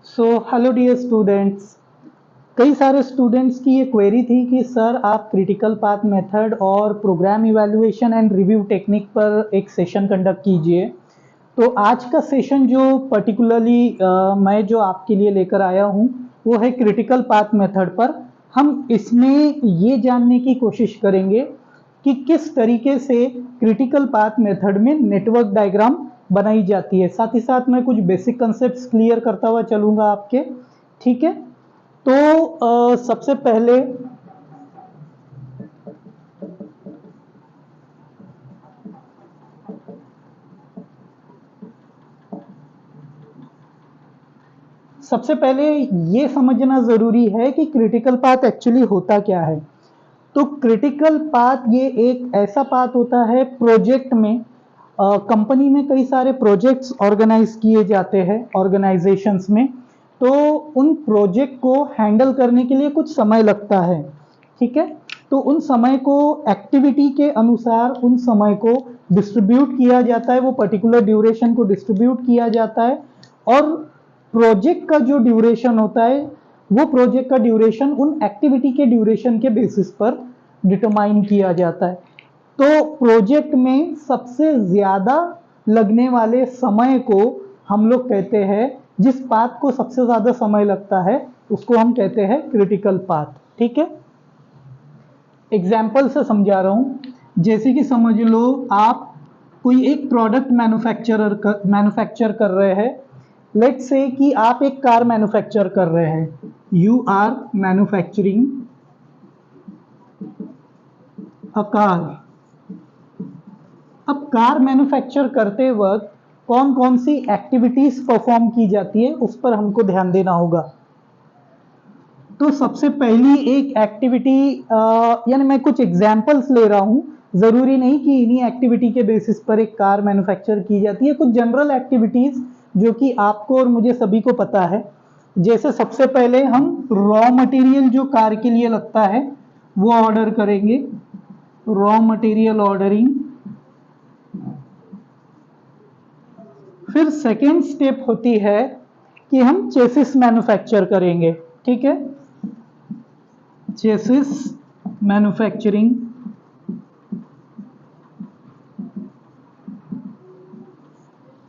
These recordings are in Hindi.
Hello dear students. कई सारे स्टूडेंट्स की ये क्वेरी थी कि सर आप क्रिटिकल पाथ मेथड और program evaluation and review technique पर एक सेशन कंडक्ट कीजिए। तो आज का सेशन जो पर्टिकुलरली मैं जो आपके लिए लेकर आया हूँ वो है क्रिटिकल पाथ मेथड पर। हम इसमें ये जानने की कोशिश करेंगे कि किस तरीके से क्रिटिकल पाथ मेथड में नेटवर्क डायग्राम बनाई जाती है। साथ ही साथ मैं कुछ बेसिक कंसेप्ट्स क्लियर करता हुआ चलूंगा आपके। ठीक है, तो सबसे पहले ये समझना ज़रूरी है कि क्रिटिकल पाथ एक्चुअली होता क्या है। तो क्रिटिकल पाथ ये एक ऐसा पाथ होता है प्रोजेक्ट में। कंपनी में कई सारे प्रोजेक्ट्स ऑर्गेनाइज किए जाते हैं ऑर्गेनाइजेशंस में। तो उन प्रोजेक्ट को हैंडल करने के लिए कुछ समय लगता है। ठीक है, तो उन समय को एक्टिविटी के अनुसार उन समय को डिस्ट्रीब्यूट किया जाता है, वो पर्टिकुलर ड्यूरेशन को डिस्ट्रीब्यूट किया जाता है। और प्रोजेक्ट का जो ड्यूरेशन होता है वो प्रोजेक्ट का ड्यूरेशन उन एक्टिविटी के ड्यूरेशन के बेसिस पर डिटरमाइन किया जाता है। तो प्रोजेक्ट में सबसे ज्यादा लगने वाले समय को हम लोग कहते हैं, जिस पाथ को सबसे ज्यादा समय लगता है उसको हम कहते हैं क्रिटिकल पाथ। ठीक है, एग्जाम्पल से समझा रहा हूं। जैसे कि समझ लो आप कोई एक प्रोडक्ट मैन्युफैक्चर कर रहे हैं। लेट्स से कि आप एक कार मैन्युफैक्चर कर रहे हैं, you are manufacturing a car. अब कार मैन्युफैक्चर करते वक्त कौन कौन सी एक्टिविटीज परफॉर्म की जाती है उस पर हमको ध्यान देना होगा। तो सबसे पहली एक एक्टिविटी, यानी मैं कुछ एग्जांपल्स ले रहा हूं, जरूरी नहीं कि इन्हीं एक्टिविटी के बेसिस पर एक कार मैन्युफैक्चर की जाती है। कुछ जनरल एक्टिविटीज जो कि आपको और मुझे सभी को पता है। जैसे सबसे पहले हम रॉ मटेरियल जो कार के लिए लगता है वो ऑर्डर करेंगे, रॉ मटेरियल ऑर्डरिंग। फिर सेकेंड स्टेप होती है कि हम चेसिस मैन्युफैक्चर करेंगे। ठीक है, चेसिस मैन्युफैक्चरिंग।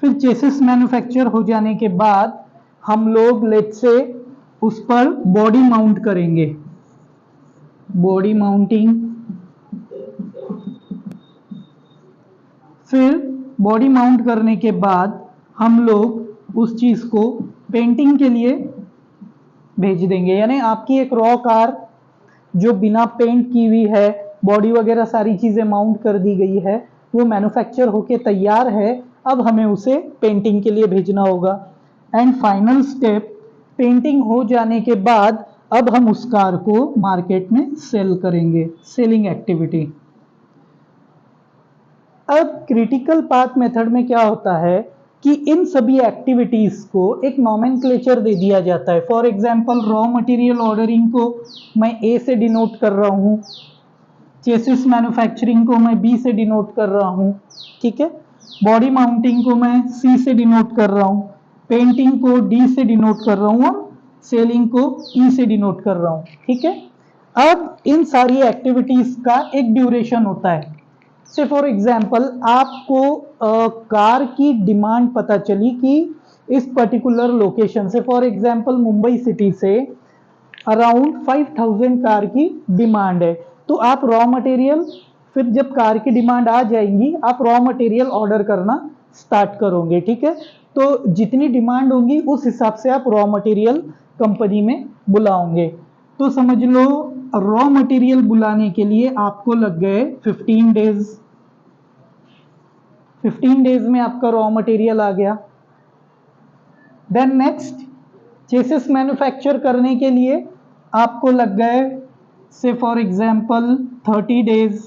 फिर चेसिस मैन्युफैक्चर हो जाने के बाद हम लोग लेट्स से उस पर बॉडी माउंट करेंगे, बॉडी माउंटिंग। फिर बॉडी माउंट करने के बाद हम लोग उस चीज को पेंटिंग के लिए भेज देंगे। यानी आपकी एक रॉ कार जो बिना पेंट की हुई है, बॉडी वगैरह सारी चीजें माउंट कर दी गई है, वो मैन्युफैक्चर होके तैयार है। अब हमें उसे पेंटिंग के लिए भेजना होगा। एंड फाइनल स्टेप, पेंटिंग हो जाने के बाद अब हम उस कार को मार्केट में सेल करेंगे, सेलिंग एक्टिविटी। अब क्रिटिकल पाथ मेथड में क्या होता है कि इन सभी एक्टिविटीज को एक नॉमेनक्लेचर दे दिया जाता है। For example raw material ordering को मैं ए से डिनोट कर रहा हूं, चेसिस मैन्युफैक्चरिंग को मैं बी से डिनोट कर रहा हूं। ठीक है, बॉडी माउंटिंग को मैं सी से डिनोट कर रहा हूं, पेंटिंग को डी से डिनोट कर रहा हूं और सेलिंग को ई से डिनोट कर रहा हूं। ठीक है, अब इन सारी एक्टिविटीज का एक ड्यूरेशन होता है। से फॉर एग्जाम्पल आपको कार की डिमांड पता चली कि इस पर्टिकुलर लोकेशन से, फॉर एग्जाम्पल मुंबई सिटी से अराउंड 5000 कार की डिमांड है। तो आप रॉ मटेरियल, फिर जब कार की डिमांड आ जाएंगी आप रॉ मटेरियल ऑर्डर करना स्टार्ट करोगे। ठीक है, तो जितनी डिमांड होगी उस हिसाब से आप रॉ मटेरियल कंपनी में बुलाओगे। तो समझ लो रॉ मटेरियल बुलाने के लिए आपको लग गए 15 डेज। 15 डेज में आपका रॉ मटेरियल आ गया। देन नेक्स्ट, चेसिस मैन्युफैक्चर करने के लिए आपको लग गए से फॉर एग्जांपल 30 डेज।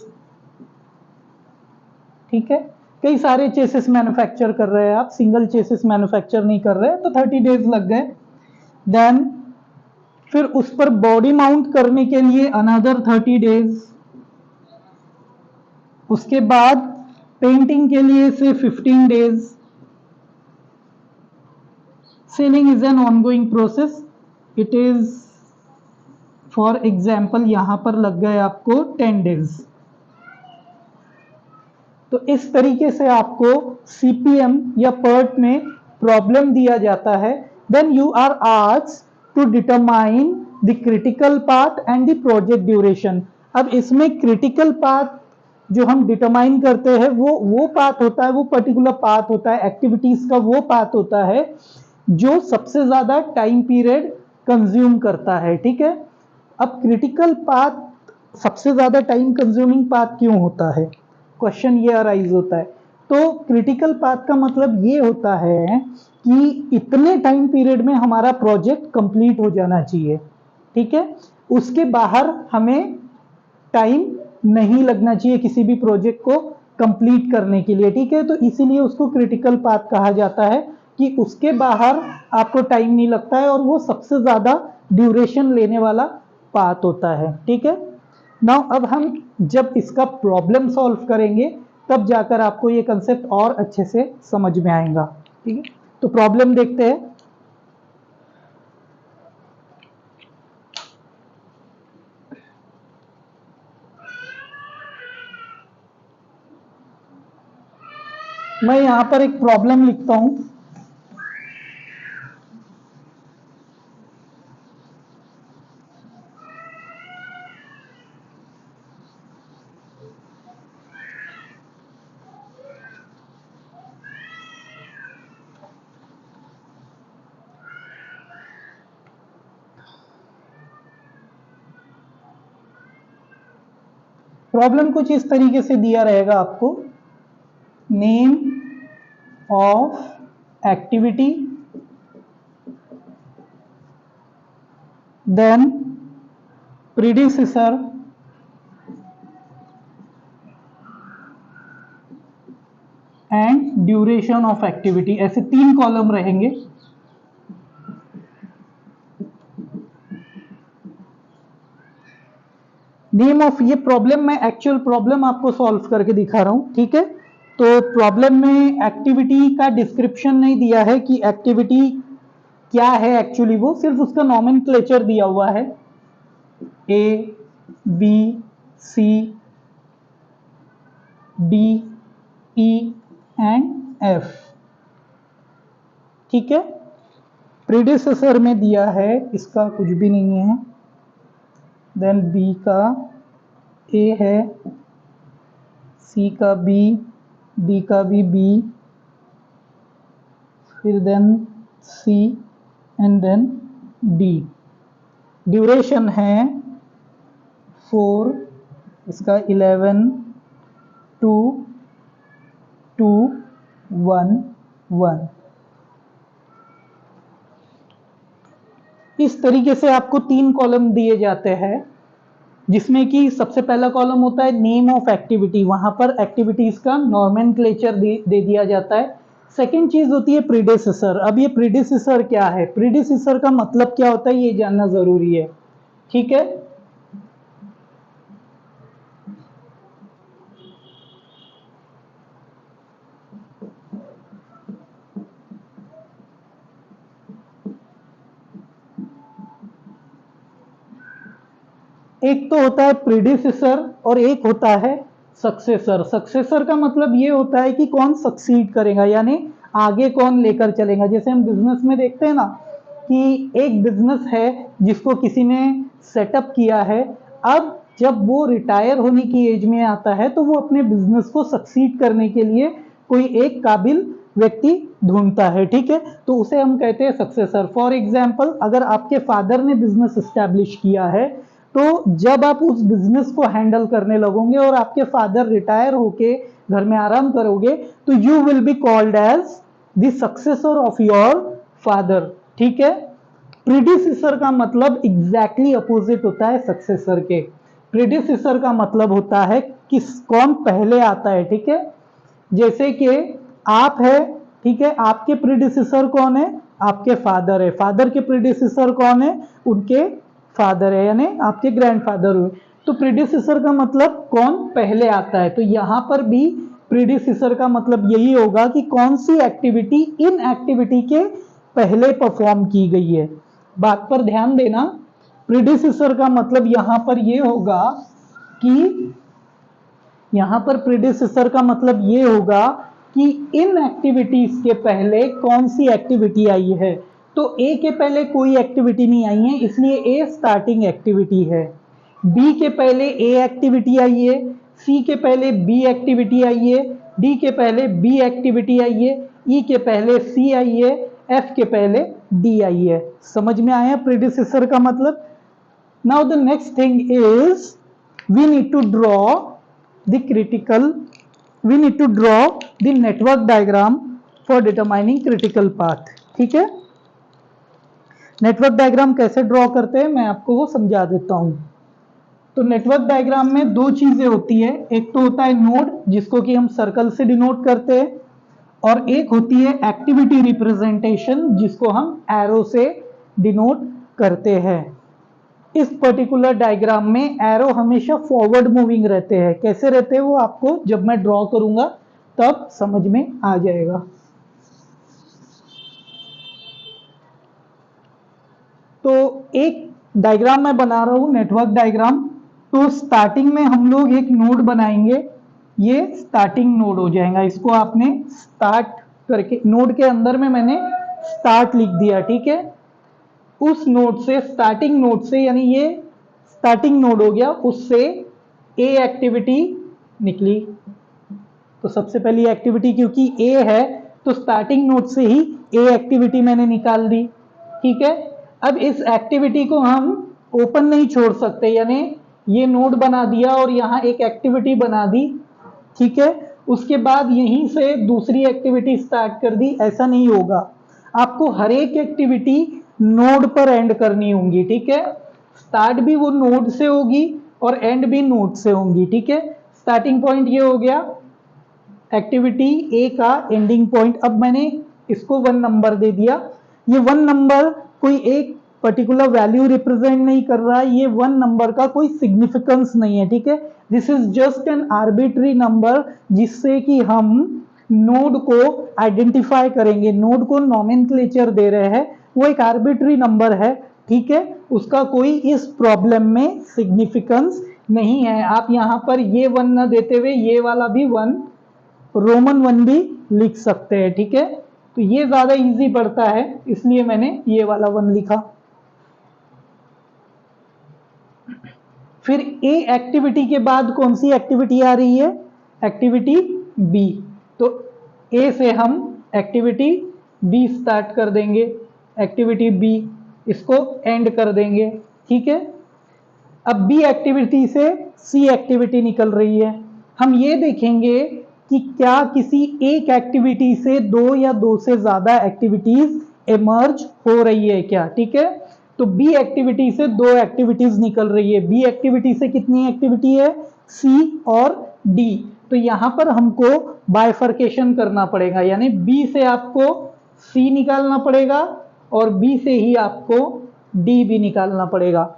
ठीक है, कई सारे चेसिस मैन्युफैक्चर कर रहे हैं आप, सिंगल चेसिस मैन्युफैक्चर नहीं कर रहे, तो 30 डेज लग गए। देन फिर उस पर बॉडी माउंट करने के लिए अनदर 30 डेज। उसके बाद पेंटिंग के लिए से 15 days. Selling is an ongoing process, it is for example यहां पर लग गए आपको 10 डेज। तो इस तरीके से आपको सीपीएम या पर्ट में प्रॉब्लम दिया जाता है। Then you are asked to determine the critical path and the project duration. अब इसमें क्रिटिकल पाथ जो हम डिटरमाइन करते हैं वो पाथ होता है, वो पर्टिकुलर पाथ होता है, एक्टिविटीज का वो पाथ होता है जो सबसे ज्यादा टाइम पीरियड कंज्यूम करता है। ठीक है, अब क्रिटिकल पाथ सबसे ज्यादा टाइम कंज्यूमिंग पाथ क्यों होता है, क्वेश्चन ये अराइज होता है। तो क्रिटिकल पाथ का मतलब ये होता है कि इतने टाइम पीरियड में हमारा प्रोजेक्ट कंप्लीट हो जाना चाहिए। ठीक है, उसके बाहर हमें टाइम नहीं लगना चाहिए किसी भी प्रोजेक्ट को कंप्लीट करने के लिए। ठीक है, तो इसीलिए उसको क्रिटिकल पाथ कहा जाता है कि उसके बाहर आपको टाइम नहीं लगता है और वो सबसे ज्यादा ड्यूरेशन लेने वाला पाथ होता है। ठीक है, नाउ अब हम जब इसका प्रॉब्लम सॉल्व करेंगे तब जाकर आपको ये कंसेप्ट और अच्छे से समझ में आएगा। ठीक है, तो प्रॉब्लम देखते हैं। मैं यहां पर एक प्रॉब्लम लिखता हूं। प्रॉब्लम कुछ इस तरीके से दिया रहेगा आपको, name of activity, then predecessor and duration of activity, ऐसे 3 कॉलम रहेंगे। नेम ऑफ, ये प्रॉब्लम मैं एक्चुअल प्रॉब्लम आपको सॉल्व करके दिखा रहा हूं। ठीक है, तो प्रॉब्लम में एक्टिविटी का डिस्क्रिप्शन नहीं दिया है कि एक्टिविटी क्या है एक्चुअली, वो सिर्फ उसका नॉमेनक्लेचर दिया हुआ है, A B C D E and F. ठीक है, प्रीडिसेसर में दिया है इसका कुछ भी नहीं है, देन बी का ए है, सी का बी, डी का भी बी, फिर then C and then D. Duration है 4, इसका 11 2 2 1 1। इस तरीके से आपको 3 कॉलम दिए जाते हैं, जिसमें कि सबसे पहला कॉलम होता है नेम ऑफ एक्टिविटी, वहां पर एक्टिविटीज का नॉमेनक्लेचर दे दिया जाता है। सेकंड चीज होती है प्रीडिसेसर। अब ये प्रीडिसेसर क्या है, प्रीडिसेसर का मतलब क्या होता है ये जानना जरूरी है। ठीक है, एक तो होता है प्रीडिसेसर और एक होता है सक्सेसर। सक्सेसर का मतलब ये होता है कि कौन सक्सीड करेगा, यानी आगे कौन लेकर चलेगा। जैसे हम बिजनेस में देखते हैं ना कि एक बिजनेस है जिसको किसी ने सेटअप किया है, अब जब वो रिटायर होने की एज में आता है तो वो अपने बिजनेस को सक्सीड करने के लिए कोई एक काबिल व्यक्ति ढूंढता है। ठीक है, तो उसे हम कहते हैं सक्सेसर। फॉर एग्जाम्पल, अगर आपके फादर ने बिजनेस एस्टैब्लिश किया है तो जब आप उस बिजनेस को हैंडल करने लगोगे और आपके फादर रिटायर होके घर में आराम करोगे तो you will be called as the successor of your father. ठीक है, प्रीडिसेसर का मतलब एग्जैक्टली अपोजिट होता है सक्सेसर के। प्रीडिसेसर का मतलब होता है किस कौन पहले आता है। ठीक है, जैसे कि आप है, ठीक है, आपके प्रीडिसेसर कौन है, आपके फादर है, फादर के प्रीडिसेसर कौन है, उनके फादर है, यानी आपके ग्रैंडफादर हुए। तो प्रीडिसेसर का मतलब कौन पहले आता है। तो यहां पर भी प्रीडिसेसर का मतलब यही होगा कि कौन सी एक्टिविटी इन एक्टिविटी के पहले परफॉर्म की गई है। बात पर ध्यान देना, प्रीडिसेसर का मतलब यहां पर ये होगा कि यहां पर प्रीडिसेसर का मतलब ये होगा कि इन एक्टिविटीज के पहले कौन सी एक्टिविटी आई है। तो ए के पहले कोई एक्टिविटी नहीं आई है, इसलिए ए स्टार्टिंग एक्टिविटी है। बी के पहले ए एक्टिविटी आई है, सी के पहले बी एक्टिविटी आई है, डी के पहले बी एक्टिविटी आई है, ई के पहले सी आई है, एफ के पहले डी आई है। समझ में आया प्रीडिसेसर का मतलब। Now the next thing is we need to draw the critical we need to draw the network diagram for determining critical path। ठीक है, नेटवर्क डायग्राम कैसे ड्रॉ करते हैं मैं आपको वो समझा देता हूं। तो नेटवर्क डायग्राम में दो चीजें होती है, एक तो होता है नोड जिसको कि हम सर्कल से डिनोट करते हैं, और एक होती है एक्टिविटी रिप्रेजेंटेशन जिसको हम एरो से डिनोट करते हैं। इस पर्टिकुलर डायग्राम में एरो हमेशा फॉरवर्ड मूविंग रहते हैं। कैसे रहते हैं वो आपको जब मैं ड्रॉ करूंगा तब समझ में आ जाएगा। तो एक डायग्राम मैं बना रहा हूं, नेटवर्क डायग्राम। तो स्टार्टिंग में हम लोग एक नोड बनाएंगे, ये स्टार्टिंग नोड हो जाएगा। इसको आपने स्टार्ट करके नोड के अंदर में मैंने स्टार्ट लिख दिया। ठीक है, उस नोड से, स्टार्टिंग नोड से, यानी ये स्टार्टिंग नोड हो गया, उससे ए एक्टिविटी निकली। तो सबसे पहली एक्टिविटी क्योंकि ए है तो स्टार्टिंग नोड से ही ए एक्टिविटी मैंने निकाल दी। ठीक है, अब इस एक्टिविटी को हम ओपन नहीं छोड़ सकते, यानी ये नोड बना दिया और यहां एक एक्टिविटी बना दी। ठीक है, उसके बाद यहीं से दूसरी एक्टिविटी स्टार्ट कर दी, ऐसा नहीं होगा। आपको हर एक एक्टिविटी नोड पर एंड करनी होंगी। ठीक है, स्टार्ट भी वो नोड से होगी और एंड भी नोड से होंगी। ठीक है, स्टार्टिंग पॉइंट ये हो गया एक्टिविटी ए का एंडिंग पॉइंट। अब मैंने इसको 1 नंबर दे दिया। ये 1 नंबर कोई एक पर्टिकुलर वैल्यू रिप्रेजेंट नहीं कर रहा है, ये 1 नंबर का कोई सिग्निफिकेंस नहीं है। ठीक है, this is just an arbitrary number जिससे कि हम नोड को आइडेंटिफाई करेंगे। नोड को नॉमेनक्लेचर दे रहे हैं, वो एक आर्बिट्री नंबर है। ठीक है, उसका कोई इस प्रॉब्लम में सिग्निफिकेंस नहीं है। आप यहां पर ये 1 ना देते हुए ये वाला भी 1, रोमन 1 भी लिख सकते हैं। ठीक है, तो ये ज्यादा इजी पड़ता है इसलिए मैंने ये वाला 1 लिखा। फिर ए एक्टिविटी के बाद कौन सी एक्टिविटी आ रही है? Activity B. तो ए से हम एक्टिविटी बी स्टार्ट कर देंगे, एक्टिविटी बी, इसको एंड कर देंगे। ठीक है, अब बी एक्टिविटी से सी एक्टिविटी निकल रही है। हम ये देखेंगे कि क्या किसी एक एक्टिविटी से 2 या 2 से ज्यादा एक्टिविटीज इमर्ज हो रही है क्या। ठीक है, तो बी एक्टिविटी से 2 एक्टिविटीज निकल रही है। बी एक्टिविटी से कितनी एक्टिविटी है? सी और डी। तो यहां पर हमको बाइफर्केशन करना पड़ेगा, यानी बी से आपको सी निकालना पड़ेगा और बी से ही आपको डी भी निकालना पड़ेगा।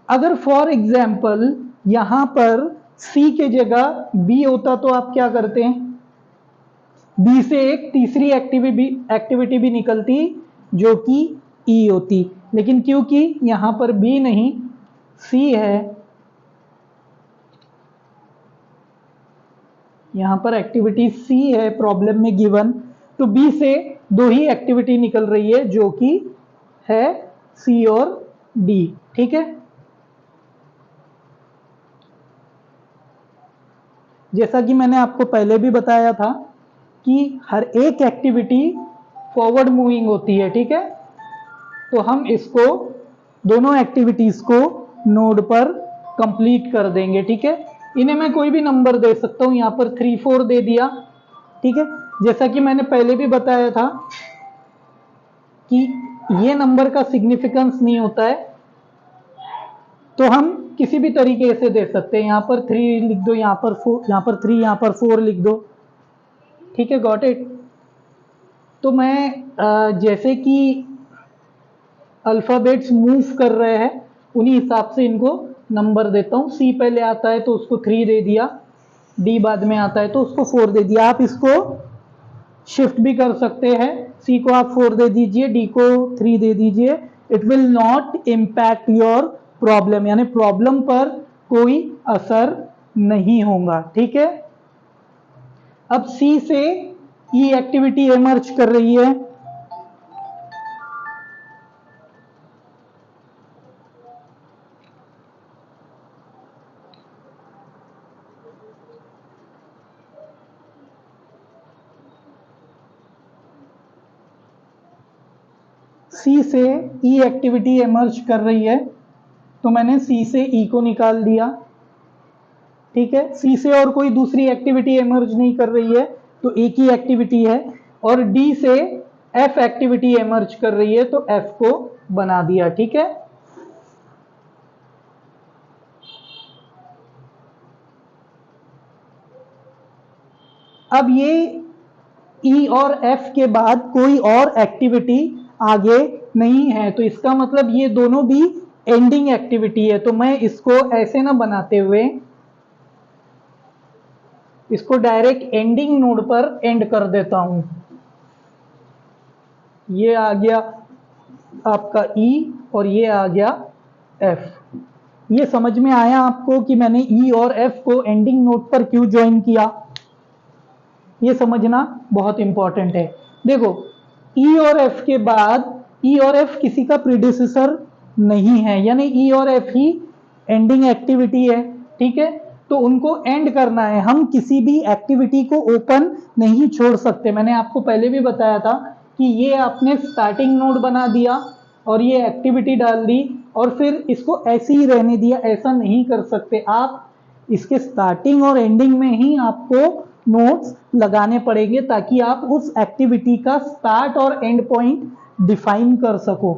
अगर फॉर एग्जाम्पल यहां पर सी के जगह बी होता तो आप क्या करते हैं? बी से एक तीसरी एक्टिविटी भी निकलती जो कि ई होती, लेकिन क्योंकि यहां पर बी नहीं सी है, यहां पर एक्टिविटी सी है प्रॉब्लम में गिवन, तो बी से 2 ही एक्टिविटी निकल रही है जो कि है सी और डी। ठीक है, जैसा कि मैंने आपको पहले भी बताया था कि हर एक एक्टिविटी फॉरवर्ड मूविंग होती है। ठीक है, तो हम इसको दोनों एक्टिविटीज को नोड पर कंप्लीट कर देंगे। ठीक है, इन्हें मैं कोई भी नंबर दे सकता हूं, यहां पर 3 4 दे दिया। ठीक है, जैसा कि मैंने पहले भी बताया था कि ये नंबर का सिग्निफिकेंस नहीं होता है, तो हम किसी भी तरीके से दे सकते हैं। यहां पर 3 लिख दो, यहां पर 4, यहां पर 3, यहां पर 4 लिख दो। ठीक है, गॉट इट। तो मैं जैसे कि अल्फाबेट्स मूव कर रहे हैं उन्हीं हिसाब से इनको नंबर देता हूं। सी पहले आता है तो उसको 3 दे दिया, डी बाद में आता है तो उसको 4 दे दिया। आप इसको शिफ्ट भी कर सकते हैं, सी को आप 4 दे दीजिए, डी को 3 दे दीजिए। It will not impact your problem, यानी प्रॉब्लम पर कोई असर नहीं होगा। ठीक है, अब सी से ई एक्टिविटी एमर्ज कर रही है। सी से ई एक्टिविटी एमर्ज कर रही है, तो मैंने सी से ई को निकाल दिया। ठीक है, सी से और कोई दूसरी एक्टिविटी एमर्ज नहीं कर रही है, तो एक ही एक्टिविटी है। और डी से एफ एक्टिविटी एमर्ज कर रही है, तो एफ को बना दिया। ठीक है, अब ये ई और एफ के बाद कोई और एक्टिविटी आगे नहीं है, तो इसका मतलब ये दोनों भी एंडिंग एक्टिविटी है। तो मैं इसको ऐसे ना बनाते हुए इसको डायरेक्ट एंडिंग नोड पर एंड कर देता हूं। ये आ गया आपका ई और ये आ गया एफ। ये समझ में आया आपको कि मैंने ई और एफ को एंडिंग नोड पर क्यों ज्वाइन किया? ये समझना बहुत इंपॉर्टेंट है। देखो, ई और एफ के बाद ई और एफ किसी का प्रीडिसेसर नहीं है, यानी ई और एफ ही एंडिंग एक्टिविटी है। ठीक है, तो उनको एंड करना है, हम किसी भी एक्टिविटी को ओपन नहीं छोड़ सकते। मैंने आपको पहले भी बताया था कि ये आपने स्टार्टिंग नोड बना दिया और ये एक्टिविटी डाल दी और फिर इसको ऐसे ही रहने दिया, ऐसा नहीं कर सकते आप। इसके स्टार्टिंग और एंडिंग में ही आपको नोट्स लगाने पड़ेंगे ताकि आप उस एक्टिविटी का स्टार्ट और एंड पॉइंट डिफाइन कर सको।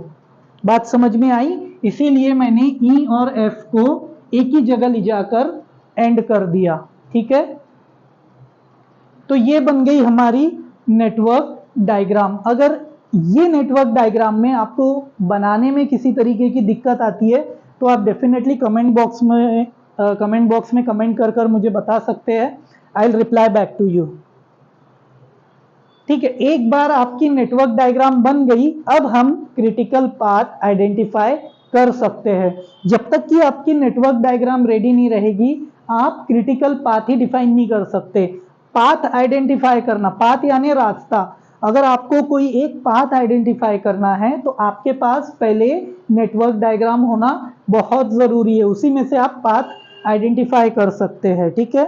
बात समझ में आई? इसीलिए मैंने ई और एफ को एक ही जगह ले जाकर एंड कर दिया। ठीक है, तो ये बन गई हमारी नेटवर्क डायग्राम। अगर ये नेटवर्क डायग्राम में आपको बनाने में किसी तरीके की दिक्कत आती है तो आप डेफिनेटली कमेंट बॉक्स में कमेंट कर मुझे बता सकते हैं। I will reply back to you. ठीक है, एक बार आपकी नेटवर्क डायग्राम बन गई, अब हम क्रिटिकल पाथ आइडेंटिफाई कर सकते हैं। जब तक कि आपकी नेटवर्क डायग्राम रेडी नहीं रहेगी, आप क्रिटिकल पाथ ही डिफाइन नहीं कर सकते। पाथ आइडेंटिफाई करना, पाथ यानी रास्ता। अगर आपको कोई एक पाथ आइडेंटिफाई करना है तो आपके पास पहले नेटवर्क डायग्राम होना बहुत जरूरी है, उसी में से आप पाथ आइडेंटिफाई कर सकते हैं। ठीक है,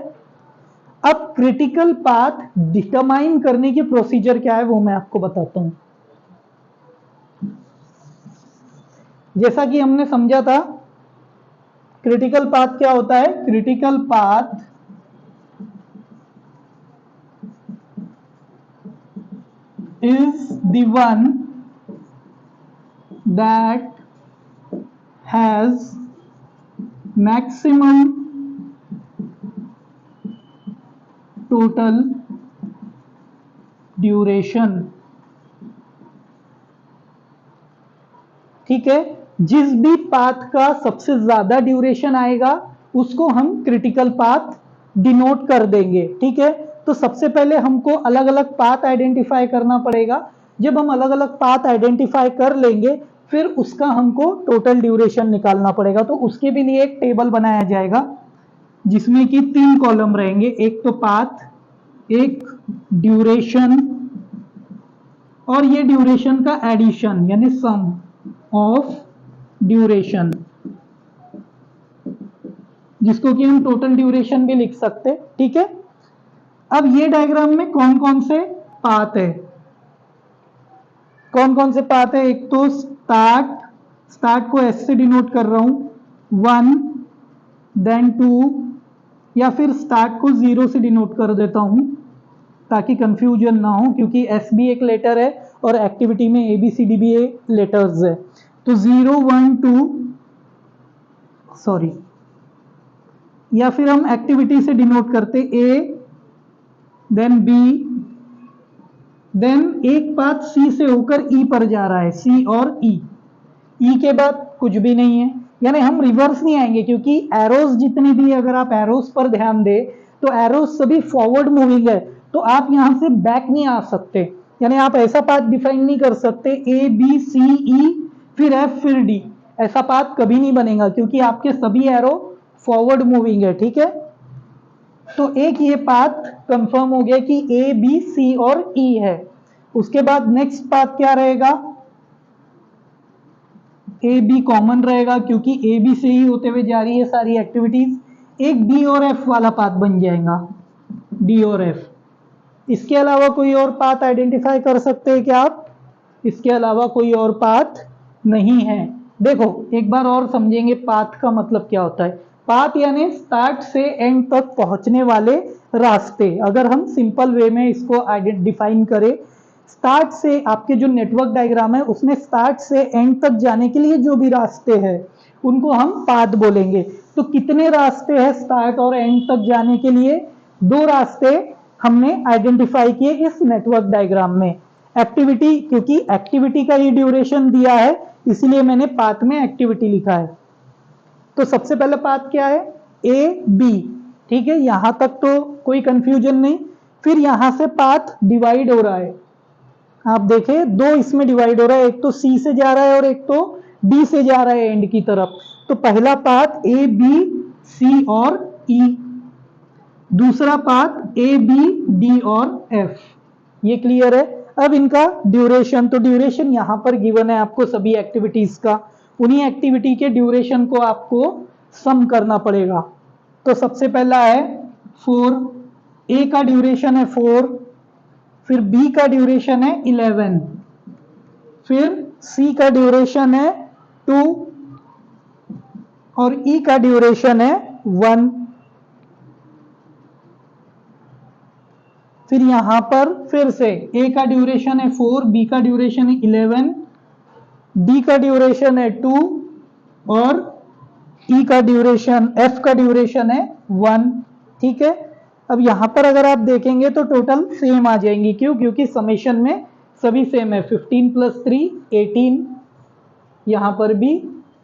अब क्रिटिकल पाथ डिटरमाइन करने की प्रोसीजर क्या है वो मैं आपको बताता हूं। जैसा कि हमने समझा था, क्रिटिकल पाथ क्या होता है? Critical path is the one that has maximum total duration। ठीक है, जिस भी पाथ का सबसे ज्यादा ड्यूरेशन आएगा उसको हम क्रिटिकल पाथ डिनोट कर देंगे। ठीक है, तो सबसे पहले हमको अलग अलग पाथ आइडेंटिफाई करना पड़ेगा। जब हम अलग अलग पाथ आइडेंटिफाई कर लेंगे फिर उसका हमको टोटल ड्यूरेशन निकालना पड़ेगा। तो उसके भी लिए एक टेबल बनाया जाएगा जिसमें कि 3 कॉलम रहेंगे, एक तो पाथ, एक ड्यूरेशन और ये ड्यूरेशन का एडिशन यानी सम ऑफ ड्यूरेशन, जिसको कि हम टोटल ड्यूरेशन भी लिख सकते। ठीक है, अब ये डायग्राम में कौन कौन से पाथ है? कौन कौन से पाथ है? एक तो स्टार्ट को एस से डिनोट कर रहा हूं, 1 देन 2, या फिर स्टार्ट को 0 से डिनोट कर देता हूं ताकि कंफ्यूजन ना हो, क्योंकि एस भी एक लेटर है और एक्टिविटी में ए बी सी डी भी लेटर्स है। तो 0 1 2 सॉरी, या फिर हम एक्टिविटी से डिनोट करते ए देन बी, देन एक पाथ सी से होकर ई पर जा रहा है, सी और ई के बाद कुछ भी नहीं है, यानी हम रिवर्स नहीं आएंगे, क्योंकि एरोस जितनी भी, अगर आप एरोस पर ध्यान दे तो एरोस सभी फॉरवर्ड मूविंग है, तो आप यहां से बैक नहीं आ सकते। यानी आप ऐसा पाथ डिफाइन नहीं कर सकते ए बी सी ई फिर एफ फिर डी, ऐसा पाथ कभी नहीं बनेगा क्योंकि आपके सभी एरो फॉरवर्ड मूविंग है, ठीक है। तो एक ये पाथ कंफर्म हो गया कि ए बी सी और ई है। उसके बाद नेक्स्ट पाथ क्या रहेगा, ए बी कॉमन रहेगा क्योंकि ए बी से ही होते हुए जा रही है सारी एक्टिविटीज। एक डी और एफ वाला पाथ बन जाएगा, डी और एफ। इसके अलावा कोई और पाथ आइडेंटिफाई कर सकते हैं क्या आप? इसके अलावा कोई और पाथ नहीं है। देखो एक बार और समझेंगे पाथ का मतलब क्या होता है। पाथ यानी स्टार्ट से एंड तक पहुंचने वाले रास्ते। अगर हम सिंपल वे में इसको डिफाइन करें, स्टार्ट से आपके जो नेटवर्क डायग्राम है उसमें स्टार्ट से एंड तक जाने के लिए जो भी रास्ते हैं उनको हम पाथ बोलेंगे। तो कितने रास्ते हैं स्टार्ट और एंड तक जाने के लिए? 2 रास्ते हमने आइडेंटिफाई किए इस नेटवर्क डायग्राम में। एक्टिविटी, क्योंकि एक्टिविटी का ही ड्यूरेशन दिया है इसलिए मैंने पाथ में एक्टिविटी लिखा है। तो सबसे पहले पाथ क्या है, ए बी, ठीक है, यहां तक तो कोई कंफ्यूजन नहीं। फिर यहां से पाथ डिवाइड हो रहा है, आप देखें 2 इसमें डिवाइड हो रहा है, एक तो सी से जा रहा है और एक तो डी से जा रहा है एंड की तरफ। तो पहला पाथ ए बी सी और ई, दूसरा पाथ ए बी डी और एफ। ये क्लियर है? अब इनका ड्यूरेशन, तो ड्यूरेशन यहां पर गिवन है आपको सभी एक्टिविटीज का, उन्हीं एक्टिविटी के ड्यूरेशन को आपको सम करना पड़ेगा। तो सबसे पहला है 4, ए का ड्यूरेशन है 4, फिर बी का ड्यूरेशन है 11, फिर सी का ड्यूरेशन है 2 और ई का ड्यूरेशन है 1। फिर यहां पर फिर से ए का ड्यूरेशन है 4, बी का ड्यूरेशन है 11, डी का ड्यूरेशन है 2 और ई का ड्यूरेशन, एफ का ड्यूरेशन है 1, ठीक है। अब यहां पर अगर आप देखेंगे तो टोटल सेम आ जाएंगी, क्यों? क्योंकि समेशन में सभी सेम है, 15 + 3 18, यहां पर भी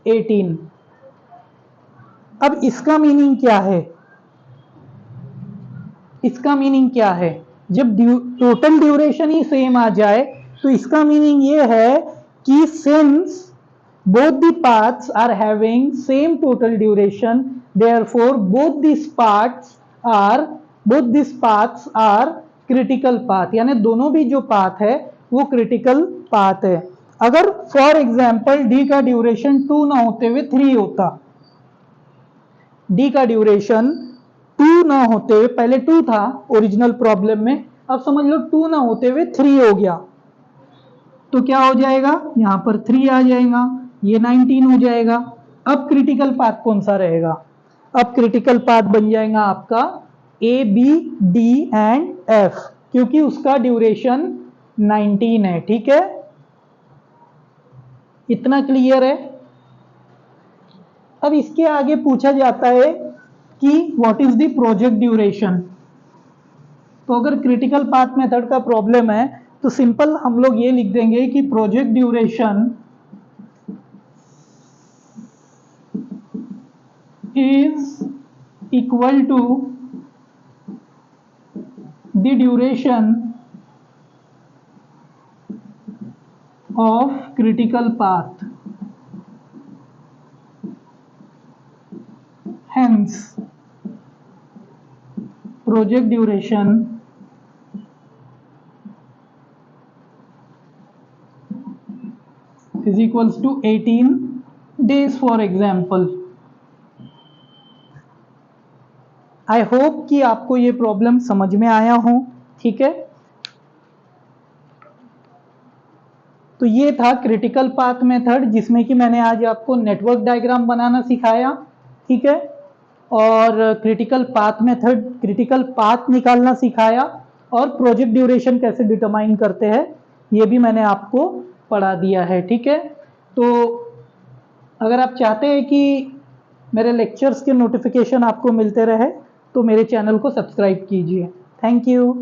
18। अब इसका मीनिंग क्या है? इसका मीनिंग क्या है? जब टोटल ड्यूरेशन ही सेम आ जाए तो इसका मीनिंग ये है कि since both the paths are having same total duration, therefore both these paths are critical path, यानी दोनों भी जो पाथ है वो क्रिटिकल पाथ है। अगर फॉर एग्जाम्पल डी का ड्यूरेशन 2 ना होते हुए 3 होता, डी का ड्यूरेशन 2 ना होते हुए, पहले 2 था ओरिजिनल प्रॉब्लम में, अब समझ लो 2 ना होते हुए 3 हो गया, तो क्या हो जाएगा? यहां पर 3 आ जाएगा, ये 19 हो जाएगा। अब क्रिटिकल पाथ कौन सा रहेगा? अब क्रिटिकल पाथ बन जाएगा आपका A B D and F, क्योंकि उसका ड्यूरेशन 19 है, ठीक है। इतना क्लियर है? अब इसके आगे पूछा जाता है कि what is the project duration. तो अगर क्रिटिकल पाथ मेथड का प्रॉब्लम है तो सिंपल हम लोग ये लिख देंगे कि project duration is equal to the duration of critical path. Hence, project duration is equals to 18 days for example. I hope कि आपको ये प्रॉब्लम समझ में आया हो, ठीक है। तो ये था क्रिटिकल पाथ मेथड, जिसमें कि मैंने आज आपको नेटवर्क डायग्राम बनाना सिखाया, ठीक है, और critical path method, critical path निकालना सिखाया, और प्रोजेक्ट ड्यूरेशन कैसे डिटरमाइन करते हैं ये भी मैंने आपको पढ़ा दिया है, ठीक है। तो अगर आप चाहते हैं कि मेरे लेक्चर्स के नोटिफिकेशन आपको मिलते रहे तो मेरे चैनल को सब्सक्राइब कीजिए। Thank you.